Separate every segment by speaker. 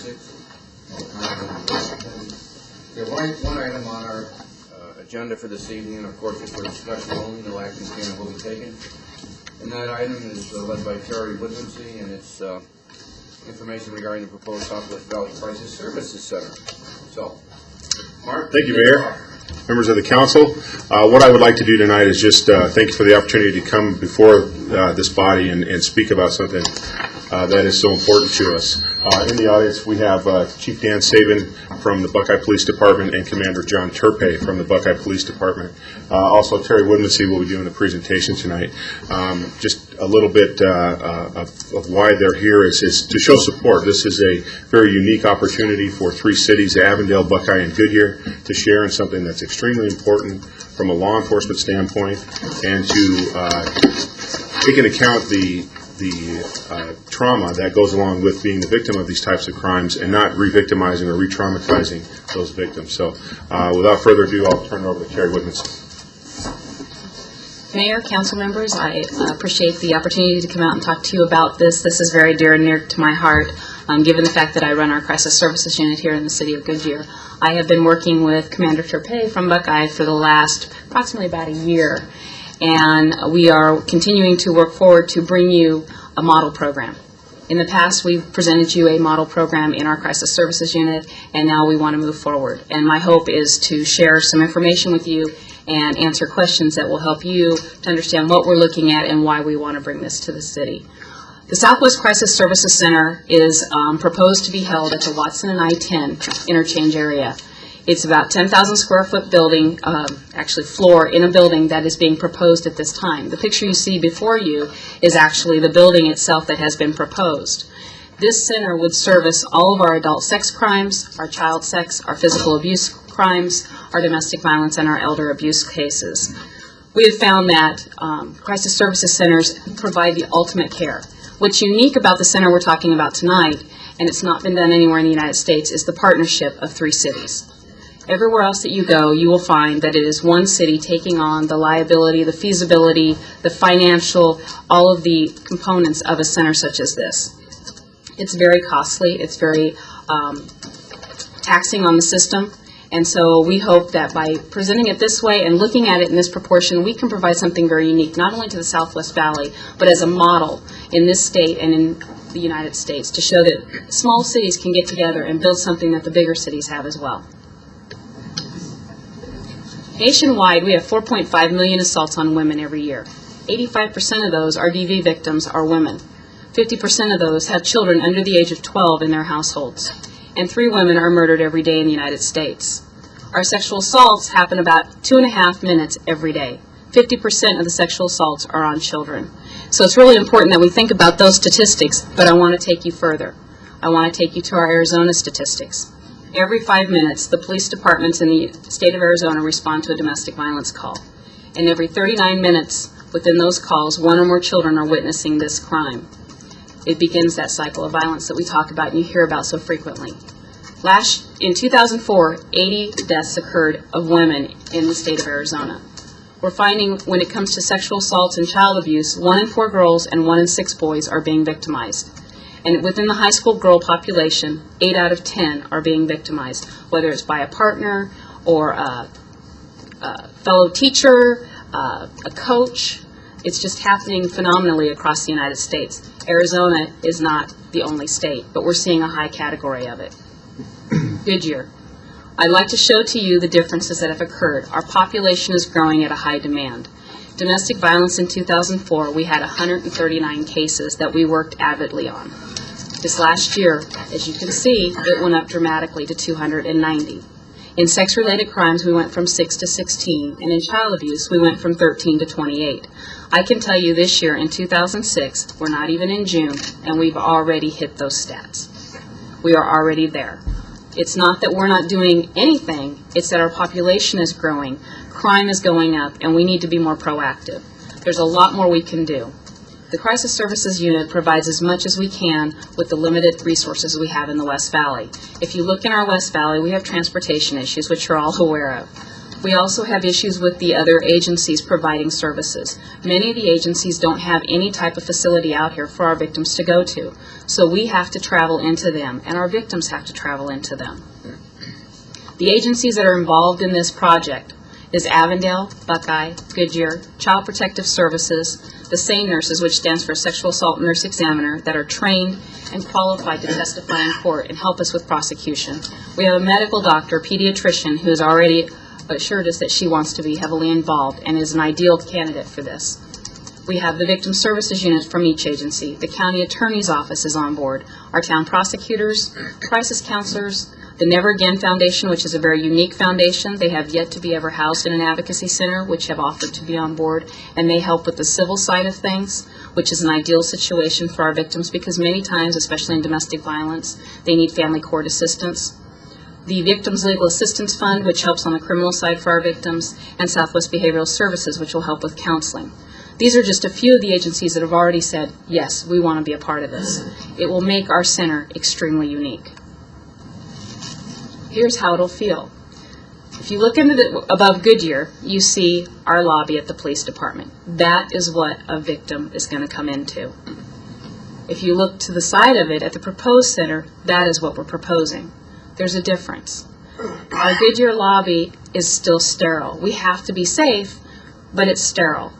Speaker 1: 6. We have one item on our agenda for this evening, and of course it's for discussion only, no action can will be taken. And that item is led by Terry Woodmansey, and it's information regarding the proposed Southwest Valley Crisis Services Center. So, Mark.
Speaker 2: Thank you, Mayor. Members of the council, what I would like to do tonight is just thank you for the opportunity to come before this body and speak about something that is so important to us. In the audience, we have Chief Dan Sabin from the Buckeye Police Department and Commander John Turpay from the Buckeye Police Department. Also, Terry Woodmansey will be doing a presentation tonight. Just a little bit of why they're here is to show support. This is a very unique opportunity for 3 cities, Avondale, Buckeye, and Goodyear, to share in something that's extremely important from a law enforcement standpoint, and to take into account the trauma that goes along with being the victim of these types of crimes and not re-victimizing or re-traumatizing those victims. So without further ado, I'll turn it over to Terry Woodmansey.
Speaker 3: Mayor, council members, I appreciate the opportunity to come out and talk to you about this. This is very dear and near to my heart, given the fact that I run our crisis services unit here in the city of Goodyear. I have been working with Commander Turpay from Buckeye for the last approximately about a year, and we are continuing to work forward to bring you a model program. In the past, we've presented you a model program in our crisis services unit, and now we want to move forward. And my hope is to share some information with you and answer questions that will help you to understand what we're looking at and why we want to bring this to the city. The Southwest Crisis Services Center is proposed to be held at the Watson and I-10 interchange area. It's about 10,000 square foot building, actually floor in a building that is being proposed at this time. The picture you see before you is actually the building itself that has been proposed. This center would service all of our adult sex crimes, our child sex, our physical abuse crimes, our domestic violence, and our elder abuse cases. We have found that crisis services centers provide the ultimate care. What's unique about the center we're talking about tonight, and it's not been done anywhere in the United States, is the partnership of 3 cities. Everywhere else that you go, you will find that it is one city taking on the liability, the feasibility, the financial, all of the components of a center such as this. It's very costly. It's very taxing on the system. And so we hope that by presenting it this way and looking at it in this proportion, we can provide something very unique, not only to the Southwest Valley, but as a model in this state and in the United States, to show that small cities can get together and build something that the bigger cities have as well. Nationwide, we have 4.5 million assaults on women every year. 85% of those RDV victims are women. 50% of those have children under the age of 12 in their households. And 3 women are murdered every day in the United States. Our sexual assaults happen about 2.5 minutes every day. 50% of the sexual assaults are on children. So it's really important that we think about those statistics, but I want to take you further. I want to take you to our Arizona statistics. Every 5 minutes, the police departments in the state of Arizona respond to a domestic violence call. And every 39 minutes within those calls, 1 or more children are witnessing this crime. It begins that cycle of violence that we talk about and you hear about so frequently. In 2004, 80 deaths occurred of women in the state of Arizona. We're finding when it comes to sexual assaults and child abuse, 1 in 4 girls and 1 in 6 boys are being victimized. And within the high school girl population, 8 out of 10 are being victimized, whether it's by a partner or a fellow teacher, a coach. It's just happening phenomenally across the United States. Arizona is not the only state, but we're seeing a high category of it. Goodyear. I'd like to show to you the differences that have occurred. Our population is growing at a high demand. Domestic violence in 2004, we had 139 cases that we worked avidly on. This last year, as you can see, it went up dramatically to 290. In sex-related crimes, we went from 6 to 16, and in child abuse, we went from 13 to 28. I can tell you this year, in 2006, we're not even in June, and we've already hit those stats. We are already there. It's not that we're not doing anything, it's that our population is growing, crime is going up, and we need to be more proactive. There's a lot more we can do. The Crisis Services Unit provides as much as we can with the limited resources we have in the West Valley. If you look in our West Valley, we have transportation issues, which you're all aware of. We also have issues with the other agencies providing services. Many of the agencies don't have any type of facility out here for our victims to go to. So we have to travel into them, and our victims have to travel into them. The agencies that are involved in this project is Avondale, Buckeye, Goodyear, Child Protective Services, the SANE nurses, which stands for Sexual Assault Nurse Examiner, that are trained and qualified to testify in court and help us with prosecution. We have a medical doctor, pediatrician, who has already assured us that she wants to be heavily involved and is an ideal candidate for this. We have the victim services unit from each agency. The county attorney's office is on board. Our town prosecutors, crisis counselors, the Never Again Foundation, which is a very unique foundation. They have yet to be ever housed in an advocacy center, which have offered to be on board, and they help with the civil side of things, which is an ideal situation for our victims because many times, especially in domestic violence, they need family court assistance. The Victims Legal Assistance Fund, which helps on the criminal side for our victims, and Southwest Behavioral Services, which will help with counseling. These are just a few of the agencies that have already said, yes, we want to be a part of this. It will make our center extremely unique. Here's how it'll feel. If you look above Goodyear, you see our lobby at the police department. That is what a victim is going to come into. If you look to the side of it at the proposed center, that is what we're proposing. There's a difference. Our Goodyear lobby is still sterile. We have to be safe, but it's sterile.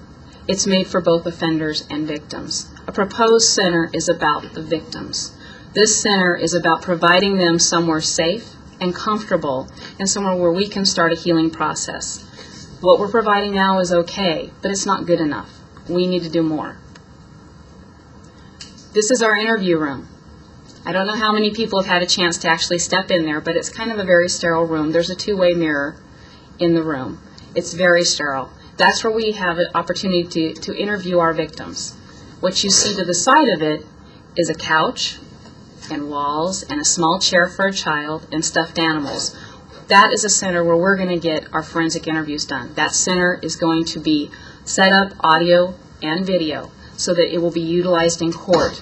Speaker 3: It's made for both offenders and victims. A proposed center is about the victims. This center is about providing them somewhere safe and comfortable and somewhere where we can start a healing process. What we're providing now is okay, but it's not good enough. We need to do more. This is our interview room. I don't know how many people have had a chance to actually step in there, but it's kind of a very sterile room. There's a two-way mirror in the room. It's very sterile. That's where we have an opportunity to interview our victims. What you see to the side of it is a couch and walls and a small chair for a child and stuffed animals. That is a center where we're going to get our forensic interviews done. That center is going to be set up audio and video so that it will be utilized in court.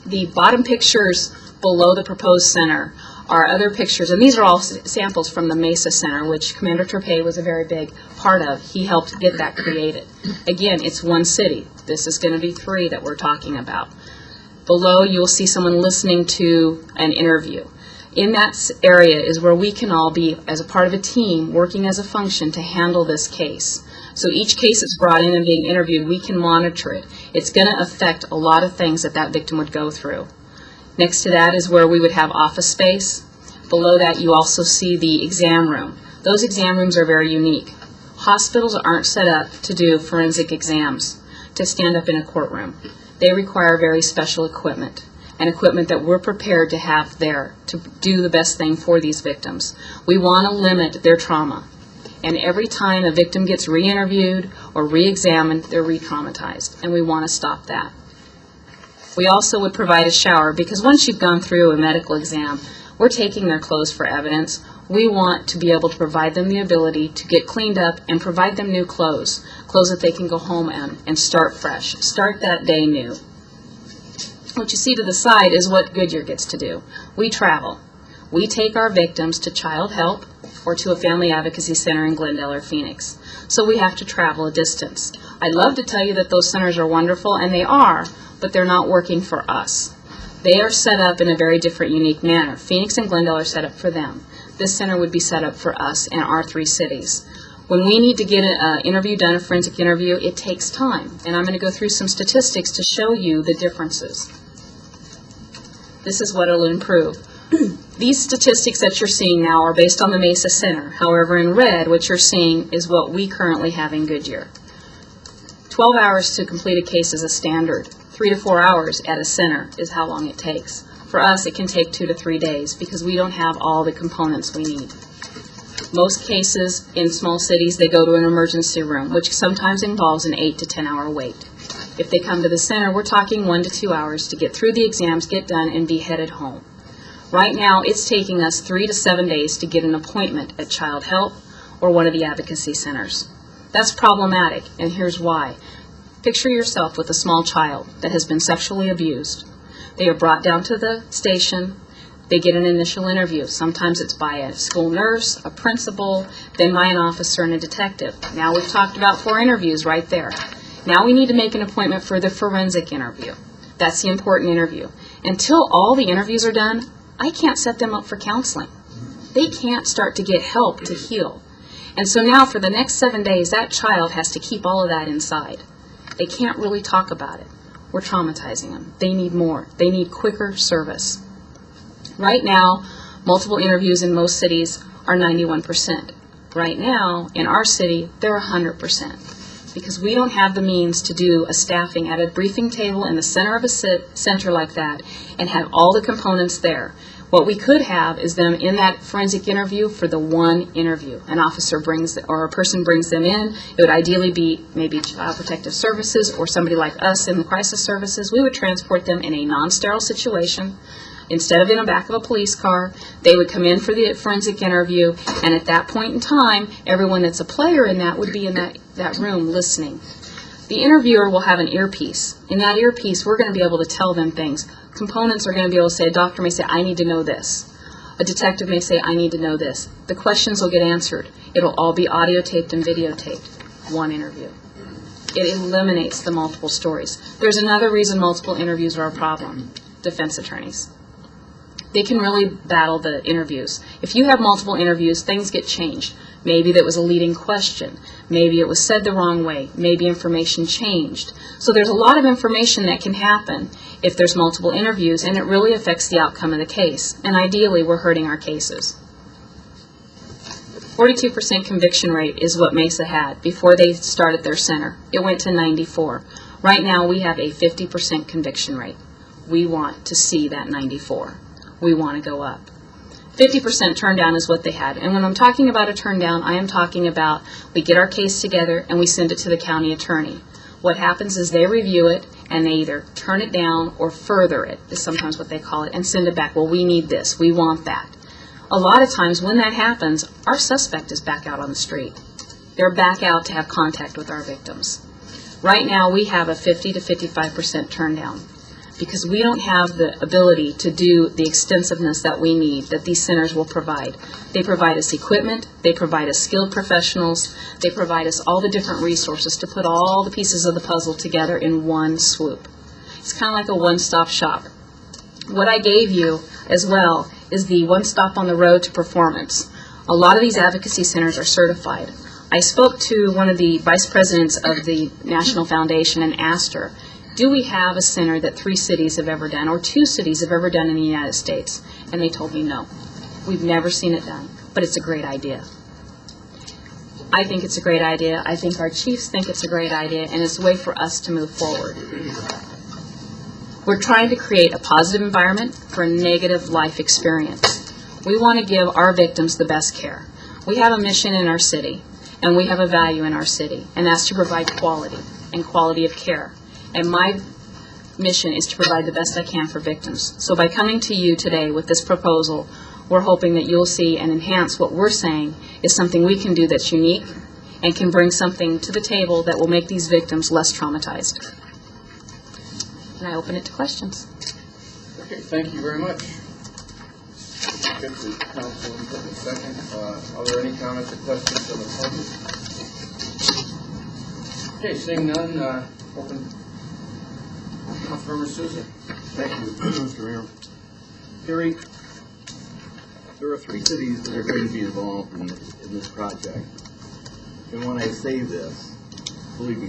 Speaker 3: The bottom pictures below the proposed center are other pictures, and these are all samples from the Mesa Center, which Commander Turpay was a very big part of. He helped get that created. Again, it's one city. This is going to be 3 that we're talking about. Below, you'll see someone listening to an interview. In that area is where we can all be, as a part of a team, working as a function to handle this case. So each case that's brought in and being interviewed, we can monitor it. It's going to affect a lot of things that that victim would go through. Next to that is where we would have office space. Below that, you also see the exam room. Those exam rooms are very unique. Hospitals aren't set up to do forensic exams, to stand up in a courtroom. They require very special equipment, and equipment that we're prepared to have there to do the best thing for these victims. We want to limit their trauma. And every time a victim gets re-interviewed or re-examined, they're re-traumatized, and we want to stop that. We also would provide a shower, because once you've gone through a medical exam, we're taking their clothes for evidence. We want to be able to provide them the ability to get cleaned up and provide them new clothes that they can go home and start fresh, start that day new. What you see to the side is what Goodyear gets to do. We travel. We take our victims to Child Help or to a family advocacy center in Glendale or Phoenix. So we have to travel a distance. I'd love to tell you that those centers are wonderful, and they are, but they're not working for us. They are set up in a very different, unique manner. Phoenix and Glendale are set up for them. This center would be set up for us in our 3 cities. When we need to get an interview done, a forensic interview, it takes time. And I'm going to go through some statistics to show you the differences. This is what it'll improve. These statistics that you're seeing now are based on the Mesa Center. However, in red, what you're seeing is what we currently have in Goodyear. 12 hours to complete a case is a standard. 3 to 4 hours at a center is how long it takes. For us, it can take 2 to 3 days because we don't have all the components we need. Most cases in small cities, they go to an emergency room, which sometimes involves an 8 to 10 hour wait. If they come to the center, we're talking 1 to 2 hours to get through the exams, get done, and be headed home. Right now, it's taking us 3 to 7 days to get an appointment at Child Help or one of the advocacy centers. That's problematic, and here's why. Picture yourself with a small child that has been sexually abused. They are brought down to the station. They get an initial interview. Sometimes it's by a school nurse, a principal, then by an officer and a detective. Now we've talked about 4 interviews right there. Now we need to make an appointment for the forensic interview. That's the important interview. Until all the interviews are done, I can't set them up for counseling. They can't start to get help to heal. And so now for the next 7 days, that child has to keep all of that inside. They can't really talk about it. We're traumatizing them. They need more. They need quicker service. Right now, multiple interviews in most cities are 91%. Right now, in our city, they're 100%. Because we don't have the means to do a staffing at a briefing table in the center of a center like that and have all the components there. What we could have is them in that forensic interview for the one interview. An officer brings, or a person brings them in. It would ideally be maybe Child Protective Services or somebody like us in the crisis services. We would transport them in a non-sterile situation. Instead of in the back of a police car, they would come in for the forensic interview, and at that point in time, everyone that's a player in that would be in that room listening. The interviewer will have an earpiece. In that earpiece, we're going to be able to tell them things. Components are going to be able to say, a doctor may say, I need to know this. A detective may say, I need to know this. The questions will get answered. It'll all be audio taped and videotaped. One interview. It eliminates the multiple stories. There's another reason multiple interviews are a problem. Defense attorneys. They can really battle the interviews. If you have multiple interviews, things get changed. Maybe that was a leading question. Maybe it was said the wrong way. Maybe information changed. So there's a lot of information that can happen if there's multiple interviews, and it really affects the outcome of the case. And ideally, we're hurting our cases. 42% conviction rate is what Mesa had before they started their center. It went to 94. Right now, we have a 50% conviction rate. We want to see that 94. We want to go up. 50% turn down is what they had. And when I'm talking about a turn down, I am talking about we get our case together and we send it to the county attorney. What happens is they review it and they either turn it down or further it, is sometimes what they call it, and send it back. Well, we need this. We want that. A lot of times when that happens, our suspect is back out on the street. They're back out to have contact with our victims. Right now we have a 50 to 55% turn down, because we don't have the ability to do the extensiveness that we need, that these centers will provide. They provide us equipment, they provide us skilled professionals, they provide us all the different resources to put all the pieces of the puzzle together in one swoop. It's kind of like a one-stop shop. What I gave you as well is the one stop on the road to performance. A lot of these advocacy centers are certified. I spoke to one of the vice presidents of the National Foundation and asked her, do we have a center that 3 cities have ever done, or 2 cities have ever done in the United States? And they told me no. We've never seen it done, but it's a great idea. I think it's a great idea. I think our chiefs think it's a great idea, and it's a way for us to move forward. We're trying to create a positive environment for a negative life experience. We want to give our victims the best care. We have a mission in our city, and we have a value in our city, and that's to provide quality and quality of care. And my mission is to provide the best I can for victims. So by coming to you today with this proposal, we're hoping that you'll see and enhance what we're saying is something we can do that's unique and can bring something to the table that will make these victims less traumatized. And I open it to questions.
Speaker 1: Okay, thank you very much. Get the council input in a second. Are there any comments or questions from the public? Okay, seeing none, open. Councilmember Sousa.
Speaker 4: Thank you, Mr. Mayor. Terry, there are 3 cities that are going to be involved in this project. And when I say this, believe me,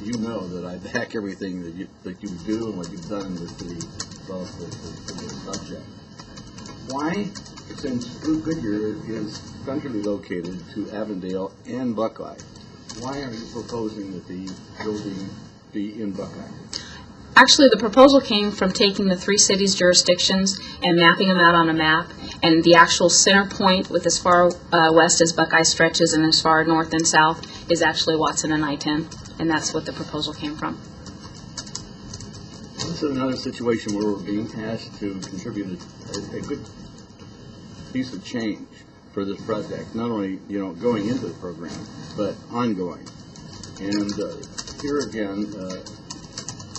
Speaker 4: you know that I back everything that you do and what you've done in the city relative to this subject. Why, since Goodyear is centrally located to Avondale and Buckeye, why are you proposing that the building be in Buckeye?
Speaker 3: Actually, the proposal came from taking the 3 cities' jurisdictions and mapping them out on a map, and the actual center point with as far west as Buckeye stretches and as far north and south is actually Watson and I-10, and that's what the proposal came from.
Speaker 4: This is another situation where we're being tasked to contribute a good piece of change for this project, not only going into the program, but ongoing. And here again,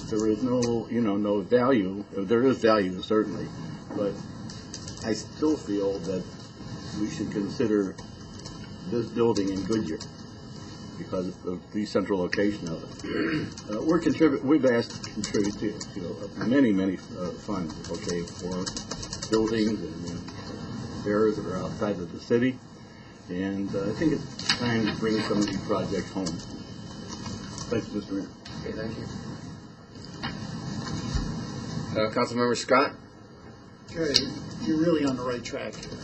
Speaker 4: there is no value. There is value certainly, but I still feel that we should consider this building in Goodyear because of the central location of it. We've asked to contribute to many funds, okay, for buildings and areas that are outside of the city. And I think it's time to bring some of these projects home. Thanks, Mr. Mayor.
Speaker 1: Okay, thank you. Councilmember Scott?
Speaker 5: Jerry, you're really on the right track here.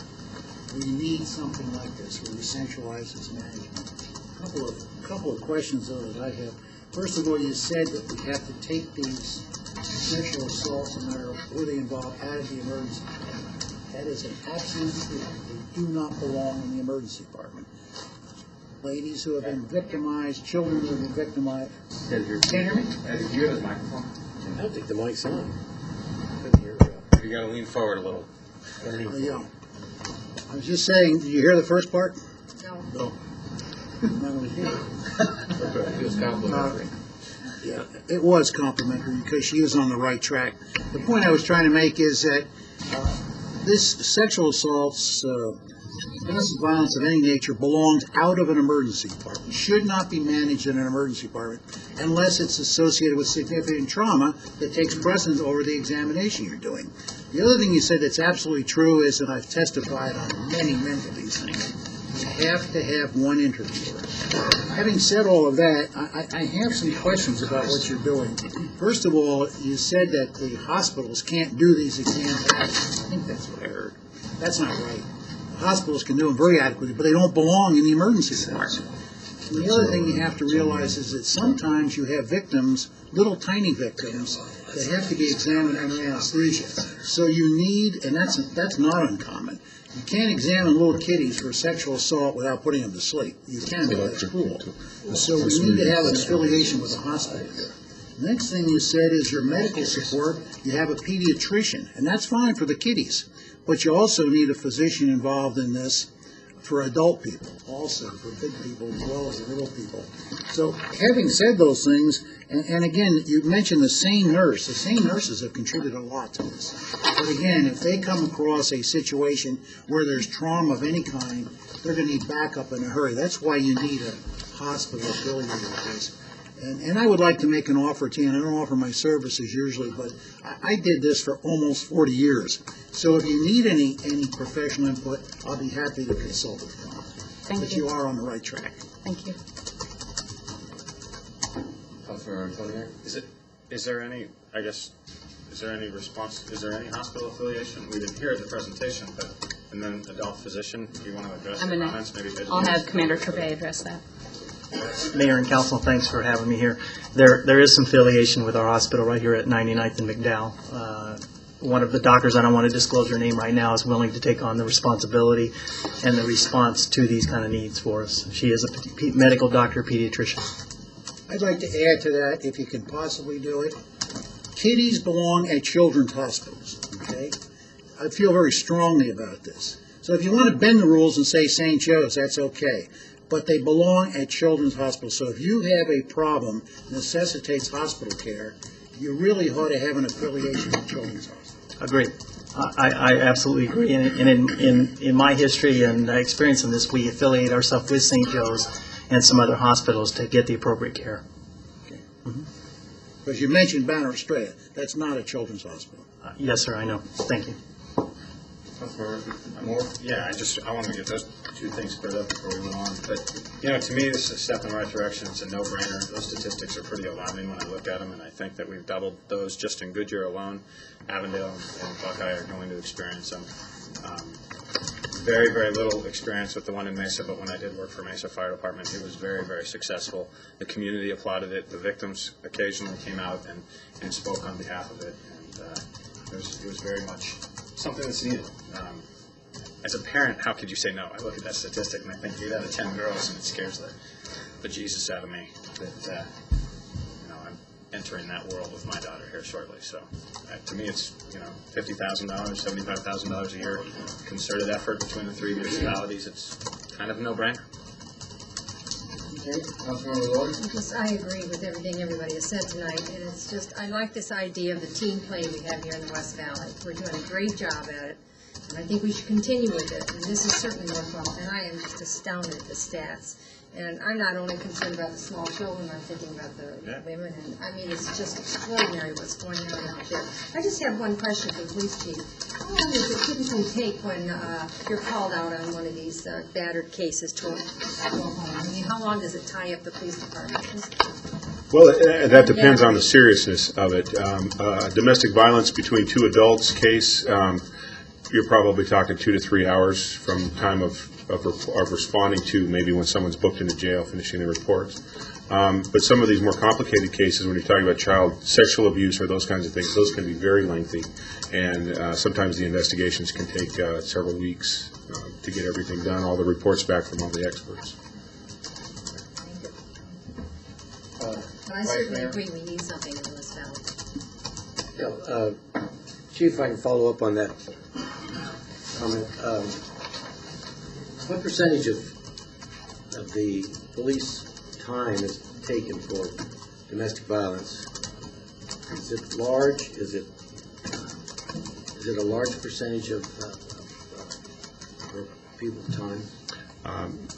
Speaker 5: We need something like this where we centralize this management. A couple of questions though that I have. First of all, you said that we have to take these sexual assaults, no matter where they involve, out of the emergency department. That is an absolute truth. They do not belong in the emergency department. Ladies who have been victimized, children who have been victimized. Can you hear me?
Speaker 6: Do you have his microphone?
Speaker 7: I don't think the mic's on.
Speaker 6: You gotta lean forward a little.
Speaker 5: Yeah. I was just saying, did you hear the first part?
Speaker 4: No.
Speaker 5: I'm not going to hear it.
Speaker 1: He was complimentary.
Speaker 5: Yeah, it was complimentary because she was on the right track. The point I was trying to make is that this sexual assaults, domestic violence of any nature belongs out of an emergency department. Should not be managed in an emergency department unless it's associated with significant trauma that takes precedence over the examination you're doing. The other thing you said that's absolutely true is, and I've testified on many of these things, you have to have one interviewer. Having said all of that, I have some questions about what you're doing. First of all, you said that the hospitals can't do these exams. I think that's what I heard. That's not right. The hospitals can do them very adequately, but they don't belong in the emergency department. And the other thing you have to realize is that sometimes you have victims, little tiny victims, that have to be examined under anesthesia. So you need, and that's not uncommon, you can't examine little kiddies for sexual assault without putting them to sleep. You can, but that's cruel. So we need to have an affiliation with the hospital here. The next thing you said is your medical support, you have a pediatrician, and that's fine for the kiddies. But you also need a physician involved in this for adult people, also for big people as well as the little people. So having said those things, and again, you mentioned the same nurse. The same nurses have contributed a lot to this. But again, if they come across a situation where there's trauma of any kind, they're going to need backup in a hurry. That's why you need a hospital affiliated with this. And I would like to make an offer to you, and I don't offer my services usually, but I did this for almost 40 years. So if you need any professional input, I'll be happy to consult with you.
Speaker 3: Thank
Speaker 5: But
Speaker 3: you.
Speaker 5: you are on the right track.
Speaker 3: Thank you.
Speaker 1: Councilmember Antonio?
Speaker 6: Is there any, I guess, is there any response, is there any hospital affiliation? We didn't hear at the presentation, but, and then adult physician, do you want to address the comments? Maybe
Speaker 3: I'll have Commander Trevay address that.
Speaker 8: Mayor and Council, thanks for having me here. There is some affiliation with our hospital right here at 99th and McDowell. One of the doctors, I don't want to disclose her name right now, is willing to take on the responsibility and the response to these kind of needs for us. She is a medical doctor, pediatrician.
Speaker 5: I'd like to add to that, if you can possibly do it. Kiddies belong at children's hospitals, okay? I feel very strongly about this. So if you want to bend the rules and say St. Joe's, that's okay. But they belong at children's hospitals. So if you have a problem that necessitates hospital care, you really ought to have an affiliation with children's hospitals.
Speaker 8: Agree. I absolutely agree. And in my history and experience in this, we affiliate ourselves with St. Joe's and some other hospitals to get the appropriate care.
Speaker 5: Okay. Because you mentioned Banner Estrella. That's not a children's hospital.
Speaker 8: Yes, sir, I know. Thank you.
Speaker 1: Councilmember Moore?
Speaker 6: Yeah, I wanted to get those two things cleared up before we went on. But, to me, this is a step in the right direction. It's a no-brainer. Those statistics are pretty alarming when I look at them, and I think that we've doubled those just in Goodyear alone. Avondale and Buckeye are going to experience them. Very, very little experience with the one in Mesa, but when I did work for Mesa Fire Department, it was very, very successful. The community applauded it. The victims occasionally came out and spoke on behalf of it, and it was very much something that's needed. As a parent, how could you say no? I look at that statistic and I think 8 out of 10 girls, and it scares the Jesus out of me that I'm entering that world with my daughter here shortly. So to me, it's $50,000, $75,000 a year, concerted effort between the 3 municipalities. It's kind of a no-brainer.
Speaker 1: Okay. Councilmember Lloyd?
Speaker 9: Because I agree with everything everybody has said tonight, and it's just, I like this idea of the team play we have here in the West Valley. We're doing a great job at it, And I think we should continue with it, and this is certainly worthwhile, and I am just astounded at the stats. And I'm not only concerned about the small children, I'm thinking about the women, and I mean, it's just extraordinary what's going on out there. I just have one question for the police chief. How long does it typically take when you're called out on one of these battered cases to go home? I mean, how long does it tie up the police department?
Speaker 2: Well, that depends on the seriousness of it. Domestic violence between two adults case, you're probably talking 2 to 3 hours from time of responding to maybe when someone's booked into jail, finishing the reports. But some of these more complicated cases, when you're talking about child sexual abuse or those kinds of things, those can be very lengthy. And sometimes the investigations can take several weeks to get everything done, all the reports back from all the experts.
Speaker 9: But I certainly agree we need something in this valley.
Speaker 7: Chief, if I can follow up on that comment. What percentage of the police time is taken for domestic violence? Is it large? Is it a large percentage of people's time?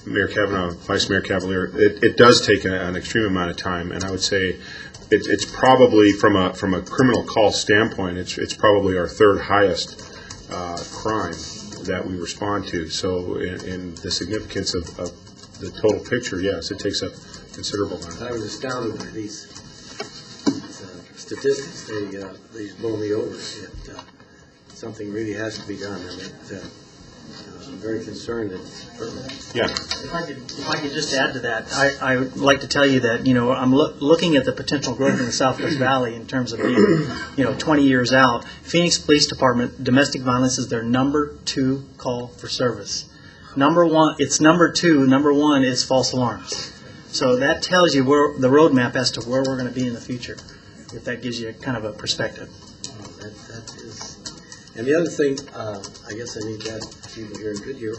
Speaker 2: Mayor Kavanaugh, Vice Mayor Cavalier, it does take an extreme amount of time, and I would say it's probably from a criminal call standpoint, it's probably our third highest crime that we respond to. So in the significance of the total picture, yes, it takes a considerable amount.
Speaker 7: I was astounded by these statistics. They blow me over. Something really has to be done. I'm very concerned that.
Speaker 2: Yeah.
Speaker 8: If I could just add to that, I would like to tell you that, I'm looking at the potential growth in the Southwest Valley in terms of being, 20 years out. Phoenix Police Department, domestic violence is their number 2 call for service. Number 1 is false alarms. So that tells you where the roadmap as to where we're going to be in the future, if that gives you kind of a perspective.
Speaker 7: That is. And the other thing, I guess I need to ask people here in Goodyear,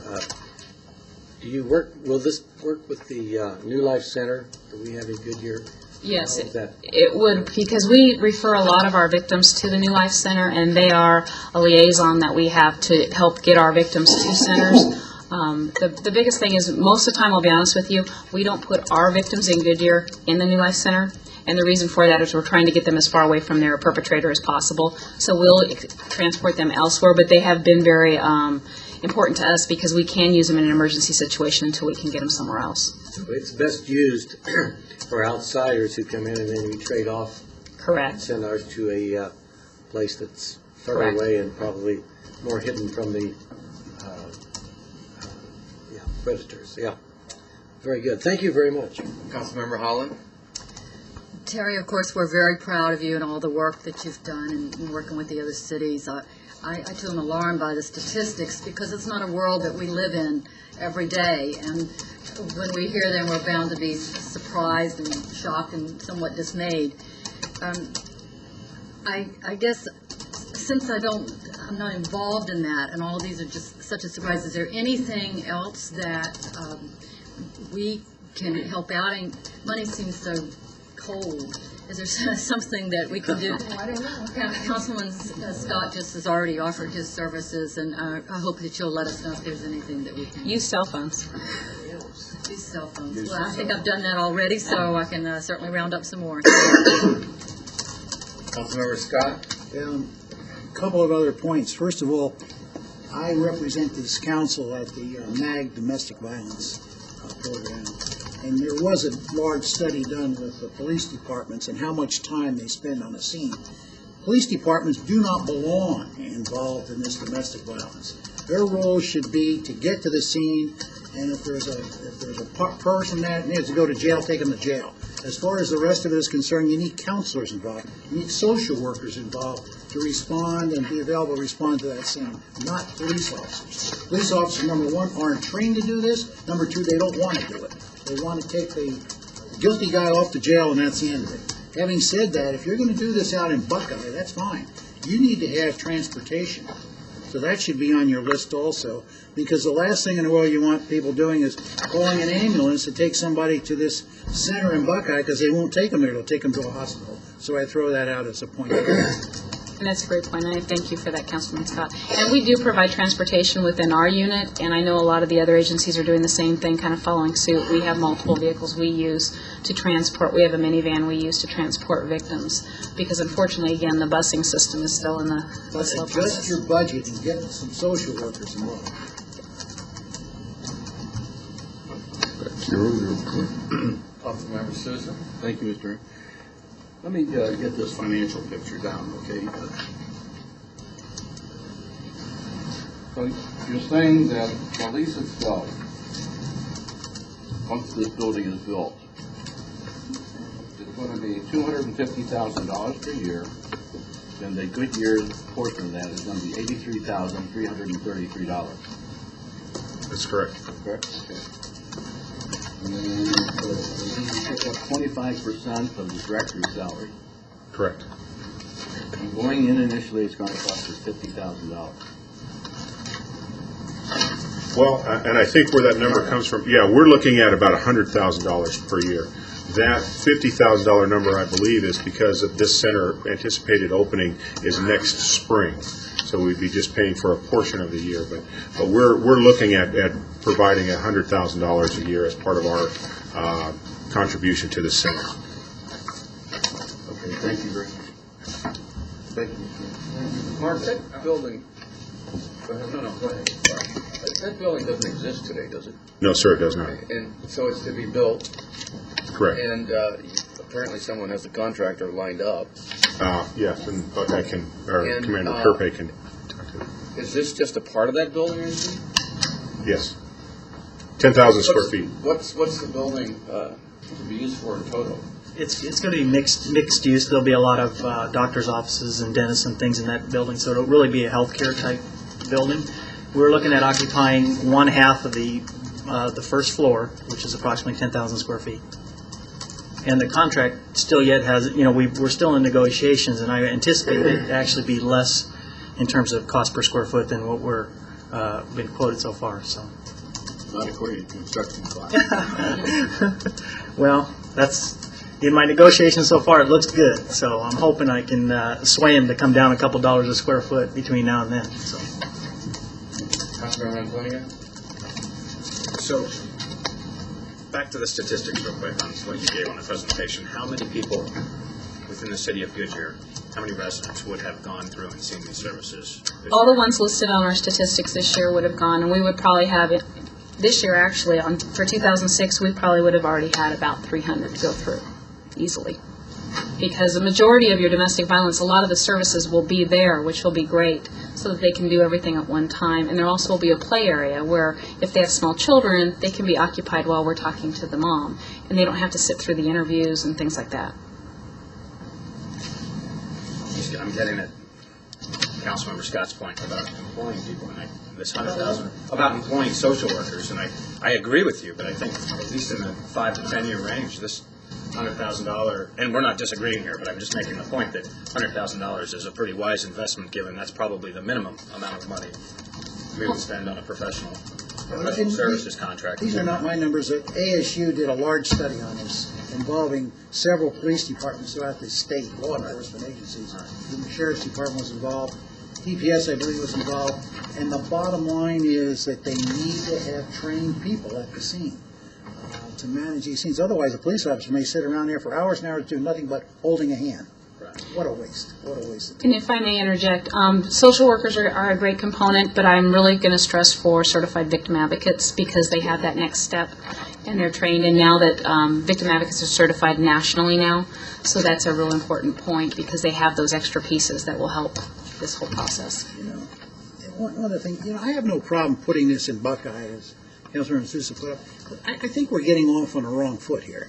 Speaker 7: will this work with the New Life Center that we have in Goodyear?
Speaker 3: Yes, it would, because we refer a lot of our victims to the New Life Center, and they are a liaison that we have to help get our victims to centers. The biggest thing is, most of the time, I'll be honest with you, we don't put our victims in Goodyear in the New Life Center. And the reason for that is we're trying to get them as far away from their perpetrator as possible. So we'll transport them elsewhere, but they have been very important to us because we can use them in an emergency situation until we can get them somewhere else.
Speaker 7: So it's best used for outsiders who come in and then we trade off.
Speaker 3: Correct.
Speaker 7: Send ours to a place that's further
Speaker 3: Correct.
Speaker 7: away and probably more hidden from the predators. Yeah. Very good. Thank you very much.
Speaker 1: Councilmember Holland?
Speaker 10: Terry, of course, we're very proud of you and all the work that you've done in working with the other cities. I too am alarmed by the statistics because it's not a world that we live in every day. And when we hear them, we're bound to be surprised and shocked and somewhat dismayed. I guess since I'm not involved in that, and all of these are just such a surprise, is there anything else that we can help out? And money seems so cold. Is there something that we could do?
Speaker 9: I don't know.
Speaker 10: Councilman Scott just has already offered his services, and I hope that you'll let us know if there's anything that we can
Speaker 3: Use cell phones.
Speaker 10: use cell phones. Well, I think I've done that already, so I can certainly round up some more.
Speaker 1: Councilmember Scott?
Speaker 5: A couple of other points. First of all, I represent this council at the MAG Domestic Violence Program. And there was a large study done with the police departments and how much time they spend on a scene. Police departments do not belong involved in this domestic violence. Their role should be to get to the scene, and if there's a person that needs to go to jail, take them to jail. As far as the rest of it is concerned, you need counselors involved. You need social workers involved to respond and be available to respond to that scene, not police officers. Police officers, number one, aren't trained to do this. Number two, they don't want to do it. They want to take the guilty guy off to jail, and that's the end of it. Having said that, if you're going to do this out in Buckeye, that's fine. You need to have transportation. So that should be on your list also, because the last thing in the world you want people doing is calling an ambulance to take somebody to this center in Buckeye, because they won't take them there. They'll take them to a hospital. So I throw that out as a point.
Speaker 3: And that's a great point, and I thank you for that, Councilman Scott. And we do provide transportation within our unit, and I know a lot of the other agencies are doing the same thing, kind of following suit. We have multiple vehicles we use to transport. We have a minivan we use to transport victims, because unfortunately, again, the busing system is still in the
Speaker 5: But
Speaker 3: slow
Speaker 5: adjust
Speaker 3: process.
Speaker 5: your budget and get some social workers involved.
Speaker 1: Councilmember Souza?
Speaker 4: Thank you, Mr. Mayor. Let me get this financial picture down, okay? So you're saying that the lease itself, once this building is built, it's going to be $250,000 per year, and the Goodyear portion of that is going to be $83,333.
Speaker 2: That's correct.
Speaker 4: Correct? Okay. And then you pick up 25% of the director's salary.
Speaker 2: Correct.
Speaker 4: And going in initially, it's going to cost us $50,000.
Speaker 2: Well, and I think where that number comes from, yeah, we're looking at about $100,000 per year. That $50,000 number, I believe, is because of this center anticipated opening is next spring. So we'd be just paying for a portion of the year. But we're looking at providing $100,000 a year as part of our contribution to the center.
Speaker 4: Okay, thank you very much. Thank you.
Speaker 1: Mark, that building, go ahead. No, go ahead. Sorry. That building doesn't exist today, does it?
Speaker 2: No, sir, it does not.
Speaker 1: And so it's to be built,
Speaker 2: Correct.
Speaker 1: and apparently someone has a contractor lined up.
Speaker 2: Yes, and Buckeye can, or
Speaker 1: And,
Speaker 2: Commander Kerpay can talk to it.
Speaker 1: Is this just a part of that building, or is it?
Speaker 2: Yes. 10,000 square feet.
Speaker 1: What's the building to be used for in total?
Speaker 8: It's going to be mixed use. There'll be a lot of doctors' offices and dentists and things in that building, so it'll really be a healthcare type building. We're looking at occupying one half of the first floor, which is approximately 10,000 square feet. And the contract still yet has, we're still in negotiations, and I anticipate it to actually be less in terms of cost per square foot than what we're been quoted so far. So,
Speaker 4: Not according to construction costs.
Speaker 8: well, that's in my negotiations so far. It looks good, so I'm hoping I can sway him to come down a couple dollars a square foot between now and then. So,
Speaker 1: Councilmember Antonia?
Speaker 6: So, back to the statistics real quick on what you gave on the presentation. How many people within the city of Goodyear, how many residents would have gone through and seen these services?
Speaker 3: All the ones listed on our statistics this year would have gone, and we would probably have it, this year actually, for 2006, we probably would have already had about 300 to go through easily. Because the majority of your domestic violence, a lot of the services will be there, which will be great, so that they can do everything at one time. And there also will be a play area where if they have small children, they can be occupied while we're talking to the mom, and they don't have to sit through the interviews and things like that.
Speaker 6: I'm getting at Councilmember Scott's point about employing people, and this 100,000, about employing social workers, and I agree with you, but I think at least in the 5 to 10 year range, this $100,000, and we're not disagreeing here, but I'm just making the point that $100,000 is a pretty wise investment, given that's probably the minimum amount of money we would spend on a professional services contract.
Speaker 5: These are not my numbers. ASU did a large study on this involving several police departments throughout the state, law enforcement agencies. The Sheriff's Department was involved. DPS, I believe, was involved. And the bottom line is that they need to have trained people at the scene to manage these scenes. Otherwise, a police officer may sit around there for hours and hours doing nothing but holding a hand. What a waste. What a waste of time.
Speaker 3: And if I may interject, social workers are a great component, but I'm really going to stress for certified victim advocates because they have that next step and they're trained. And now that victim advocates are certified nationally now, so that's a real important point because they have those extra pieces that will help this whole process.
Speaker 5: One other thing, I have no problem putting this in Buckeye, as Councilmember Sousa put up. I think we're getting off on the wrong foot here.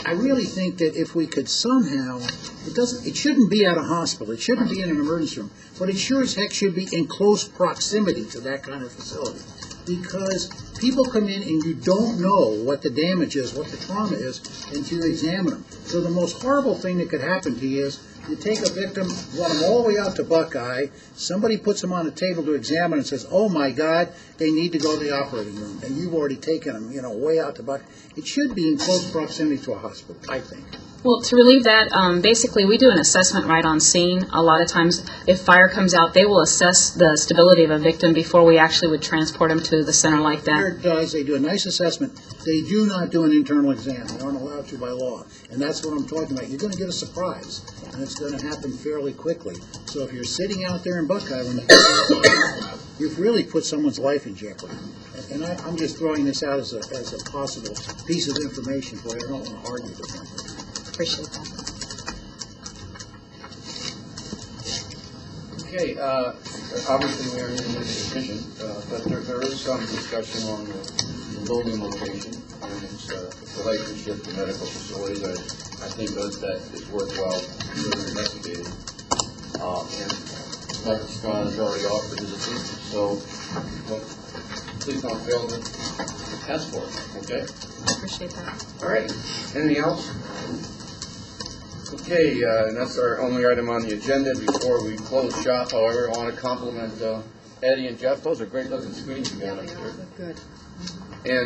Speaker 5: I really think that if we could somehow, it shouldn't be at a hospital, it shouldn't be in an emergency room, but it sure as heck should be in close proximity to that kind of facility. Because people come in and you don't know what the damage is, what the trauma is, until you examine them. So the most horrible thing that could happen to you is you take a victim, run them all the way out to Buckeye, somebody puts them on a table to examine and says, oh my God, they need to go to the operating room, and you've already taken them, way out to Buckeye. It should be in close proximity to a hospital, I think.
Speaker 3: Well, to relieve that, basically, we do an assessment right on scene. A lot of times, if fire comes out, they will assess the stability of a victim before we actually would transport them to the center like
Speaker 5: Fire
Speaker 3: that.
Speaker 5: does, they do a nice assessment. They do not do an internal exam. They aren't allowed to by law. And that's what I'm talking about. You're going to get a surprise, and it's going to happen fairly quickly. So if you're sitting out there in Buck Island, you've really put someone's life in jeopardy. And I'm just throwing this out as a possible piece of information for you. I don't want to argue with something.
Speaker 3: Appreciate that.
Speaker 1: Okay, obviously we are in a decision, but there is some discussion on the building location and its relationship to medical facilities. I think that is worthwhile further investigating. And Dr. Strawn has already offered his assistance, so please don't fail to ask for it, okay?
Speaker 3: Appreciate that.
Speaker 1: All right, anything else? Okay, and that's our only item on the agenda. Before we close shop, however, I want to compliment Eddie and Jeff. Those are great looking screens you got up there.
Speaker 10: Good.
Speaker 1: And